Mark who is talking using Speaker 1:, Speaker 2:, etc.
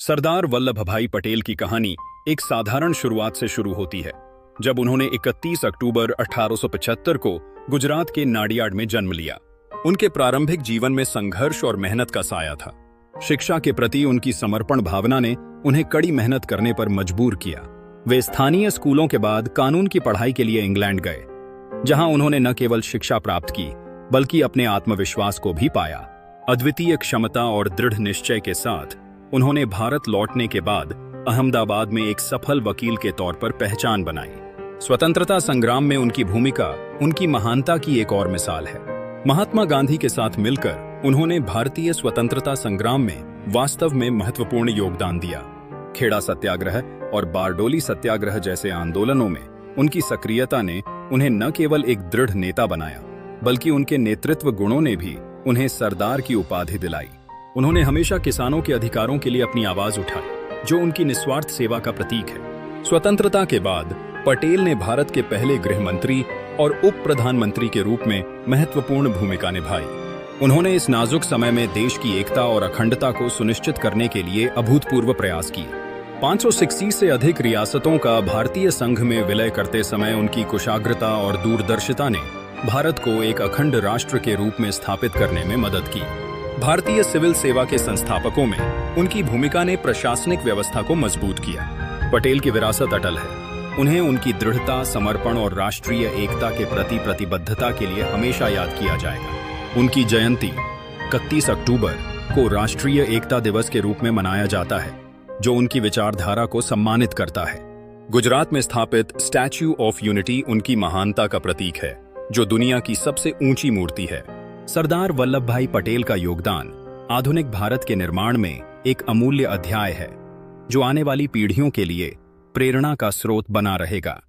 Speaker 1: सरदार वल्लभ भाई पटेल की कहानी एक साधारण शुरुआत से शुरू होती है, जब उन्होंने 31 अक्टूबर 1875 को गुजरात के नाडियाड में जन्म लिया। उनके प्रारंभिक जीवन में संघर्ष और मेहनत का साया था। शिक्षा के प्रति उनकी समर्पण भावना ने उन्हें कड़ी मेहनत करने पर मजबूर किया। वे स्थानीय स्कूलों के बाद कानून की पढ़ाई के लिए इंग्लैंड गए, जहां उन्होंने न केवल शिक्षा प्राप्त की बल्कि अपने आत्मविश्वास को भी पाया। अद्वितीय क्षमता और दृढ़ निश्चय के साथ उन्होंने भारत लौटने के बाद अहमदाबाद में एक सफल वकील के तौर पर पहचान बनाई। स्वतंत्रता संग्राम में उनकी भूमिका उनकी महानता की एक और मिसाल है। महात्मा गांधी के साथ मिलकर उन्होंने भारतीय स्वतंत्रता संग्राम में वास्तव में महत्वपूर्ण योगदान दिया। खेड़ा सत्याग्रह और बारडोली सत्याग्रह जैसे आंदोलनों में उनकी सक्रियता ने उन्हें न केवल एक दृढ़ नेता बनाया, बल्कि उनके नेतृत्व गुणों ने भी उन्हें सरदार की उपाधि दिलाई। उन्होंने हमेशा किसानों के अधिकारों के लिए अपनी आवाज उठाई, जो उनकी निस्वार्थ सेवा का प्रतीक है। स्वतंत्रता के बाद पटेल ने भारत के पहले गृह मंत्री और उप प्रधानमंत्री के रूप में महत्वपूर्ण भूमिका निभाई। उन्होंने इस नाजुक समय में देश की एकता और अखंडता को सुनिश्चित करने के लिए अभूतपूर्व प्रयास किए। 560 से अधिक रियासतों का भारतीय संघ में विलय करते समय उनकी कुशाग्रता और दूरदर्शिता ने भारत को एक अखंड राष्ट्र के रूप में स्थापित करने में मदद की। भारतीय सिविल सेवा के संस्थापकों में उनकी भूमिका ने प्रशासनिक व्यवस्था को मजबूत किया। पटेल की विरासत अटल है। उन्हें उनकी दृढ़ता, समर्पण और राष्ट्रीय एकता के प्रति प्रतिबद्धता के लिए हमेशा याद किया जाएगा। उनकी जयंती 31 अक्टूबर को राष्ट्रीय एकता दिवस के रूप में मनाया जाता है, जो उनकी विचारधारा को सम्मानित करता है। गुजरात में स्थापित स्टैच्यू ऑफ यूनिटी उनकी महानता का प्रतीक है, जो दुनिया की सबसे ऊंची मूर्ति है। सरदार वल्लभ भाई पटेल का योगदान आधुनिक भारत के निर्माण में एक अमूल्य अध्याय है, जो आने वाली पीढ़ियों के लिए प्रेरणा का स्रोत बना रहेगा।